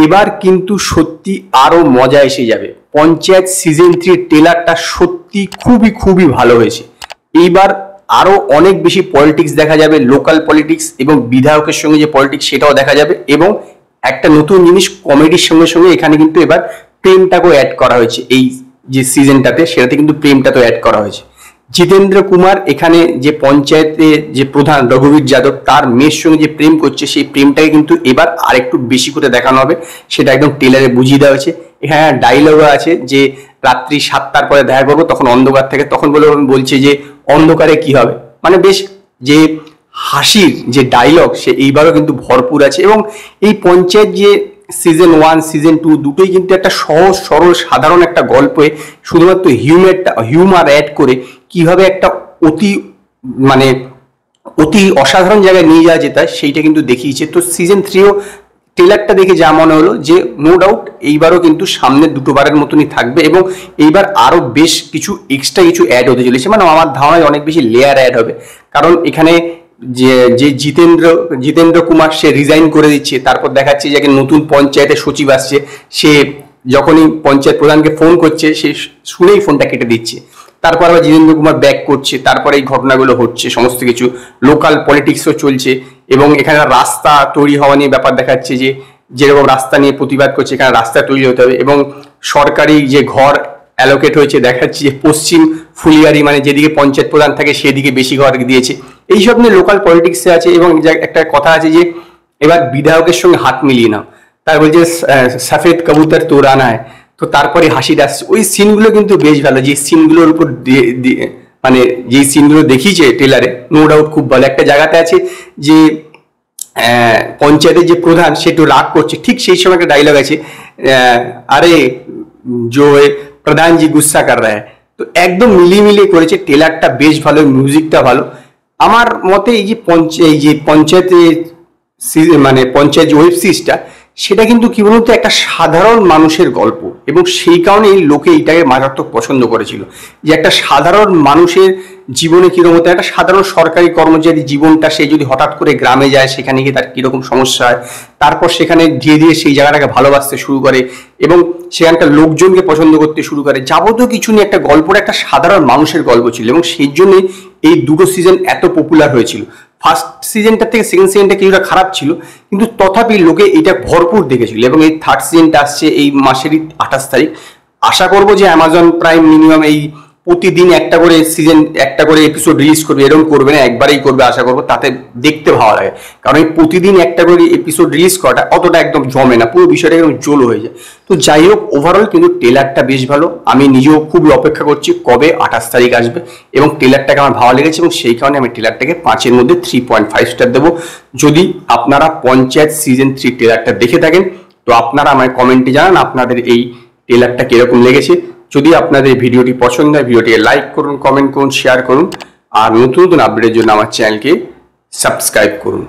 এবার কিন্তু সত্যি আরো মজা এসে যাবে। পঞ্চায়েত সিজন 3 ট্রেলারটা সত্যি খুবই খুবই ভালো হয়েছে। এইবার আরো অনেক বেশি পলিটিক্স দেখা যাবে, লোকাল পলিটিক্স এবং বিধায়কের সঙ্গে যে পলিটিক্স সেটাও দেখা যাবে, এবং একটা নতুন জিনিস কমেডির সঙ্গে সঙ্গে এখানে কিন্তু এবার প্রেমটাকেও অ্যাড করা হয়েছে। এই যে সিজনটাতে সেটাতে কিন্তু প্রেমটাকেও অ্যাড করা হয়েছে। জিতেন্দ্র কুমার এখানে যে পঞ্চায়েতে যে প্রধান রঘুবীর যাদব তার মেয়ের সঙ্গে যে প্রেম করছে সেই প্রেমটাকে কিন্তু এবার আরেকটু বেশি করে দেখানো হবে, সেটা একদম ট্রেলারে বুঝিয়ে দেওয়া হয়েছে। এখানে ডায়লগও আছে যে রাত্রি 7টার পরে দেখা করবো, তখন অন্ধকার থাকে, তখন বলছে যে অন্ধকারে কি হবে, মানে বেশ যে হাসির যে ডায়লগ সে এইবারও কিন্তু ভরপুর আছে। এবং এই পঞ্চায়েত যে সিজন 1 সিজন 2 দুটোই কিন্তু একটা সহজ সরল সাধারণ একটা গল্পে শুধুমাত্র হিউমার অ্যাড করে কিভাবে একটা মানে অতি অসাধারণ জায়গায় নিয়ে যাওয়া যেত সেইটা কিন্তু দেখিয়েছে। তো সিজন 3ও ট্রেলারটা দেখে যা মনে হলো যে নো ডাউট এইবারও কিন্তু সামনের দুটোবারের মতনই থাকবে, এবং এইবার আরো বেশ কিছু এক্সট্রা কিছু অ্যাড হতে চলেছে। মানে আমার ধারণায় অনেক বেশি লেয়ার অ্যাড হবে, কারণ এখানে যে জিতেন্দ্র কুমার সে রিজাইন করে দিচ্ছে, তারপর দেখাচ্ছে যে নতুন পঞ্চায়েতের সচিব আসছে, সে যখনই পঞ্চায়েত প্রধানকে ফোন করছে সে শুনেই ফোনটা কেটে দিচ্ছে। তারপর আবার জিতেন্দ্র কুমার ব্যাক করছে, তারপরে এই ঘটনাগুলো হচ্ছে, সমস্ত কিছু লোকাল পলিটিক্সও চলছে। এবং এখানে রাস্তা তৈরি হওয়া নিয়ে ব্যাপার দেখাচ্ছে যে যেরকম রাস্তা নিয়ে প্রতিবাদ করছে, এখানে রাস্তা তৈরি হতে হবে। এবং সরকারি যে ঘর অ্যালোকেট হয়েছে দেখাচ্ছে যে পশ্চিম ফুলিয়ারি, মানে যেদিকে পঞ্চায়েত প্রধান থাকে সেদিকে বেশি ঘর দিয়েছে। এইসব নিয়ে লোকাল পলিটিক্সে আছে। এবং একটা কথা আছে যে এবার বিধায়কের সঙ্গে হাত মিলিয়ে নাও, তার বলছে সফেদ কবুতর তোরানা হয়, তো তারপরে হাসিটা আসছে। ওই সিনগুলো কিন্তু বেশ ভালো, যে সিনগুলোর উপর মানে যে সিনগুলো দেখিয়েছে ট্রেলারে নো ডাউট খুব ভালো। একটা জায়গাতে আছে যে পঞ্চায়েতের যে প্রধান সে একটু রাগ করছে, ঠিক সেই সময় একটা ডায়লগ আছে, আরে जो প্রধান জি গুসা কর রা হ্যায়। তো একদম মিলিয়ে করেছে, ট্রেলারটা বেশ ভালো, মিউজিকটা ভালো। আমার মতে এই যে পঞ্চায়েতে মানে পঞ্চায়েত যে ওয়েব সিরিজটা সেটা কিন্তু কি বলতো একটা সাধারণ মানুষের গল্প, এবং সেই কারণে লোকে এইটাকে মারাত্মক পছন্দ করেছিল, যে একটা সাধারণ মানুষের জীবনে কিরকম হতো, একটা সাধারণ সরকারি কর্মচারী জীবনটা, সে যদি হঠাৎ করে গ্রামে যায় সেখানে গিয়ে তার কিরকম সমস্যা হয়, তারপর সেখানে ধীরে ধীরে সেই জায়গাটাকে ভালোবাসতে শুরু করে এবং সেখানকার লোকজনকে পছন্দ করতে শুরু করে। যাবতীয় কিছু নিয়ে একটা গল্পটা একটা সাধারণ মানুষের গল্প ছিল, এবং সেই জন্যই এই দুটো সিজন এত পপুলার হয়েছিল। ফার্স্ট সিজনটা থেকে সেকেন্ড সিজনটা কিছুটা খারাপ ছিল, কিন্তু তথাপি লোকে এটা ভরপুর দেখেছিল। এবং এই থার্ড সিজনটা আসছে এই মাসেরই 28 তারিখ। আশা করবো যে অ্যামাজন প্রাইম মিনিমাম এই প্রতিদিন একটা করে এপিসোড রিলিজ করবে, এরকম করবে না, একবারেই করবে আশা করবো, তাতে দেখতে ভালো লাগে। কারণ এই প্রতিদিন একটা করে এপিসোড রিলিজ করাটা অতটা একদম জমে না, পুরো বিষয়টা একদম জোল হয়ে যায়। তো যাই হোক, ওভারঅল কিন্তু ট্রেলারটা বেশ ভালো। আমি নিজেও খুবই অপেক্ষা করছি কবে 28 তারিখ আসবে, এবং ট্রেলারটাকে আমার ভালো লেগেছে, এবং সেই কারণে আমি ট্রেলারটাকে 5-এর মধ্যে 3.5 স্টার দেবো। যদি আপনারা পঞ্চায়েত সিজন 3 ট্রেলারটা দেখে থাকেন তো আপনারা আমায় কমেন্টে জানান আপনাদের এই ট্রেলারটা কিরকম লেগেছে। যদি আপনাদের ভিডিওটি পছন্দ হয় ভিডিওটিকে লাইক করুন, কমেন্ট করুন, শেয়ার করুন, আর নতুন নতুন আপডেটের জন্য আমার চ্যানেলকে সাবস্ক্রাইব করুন।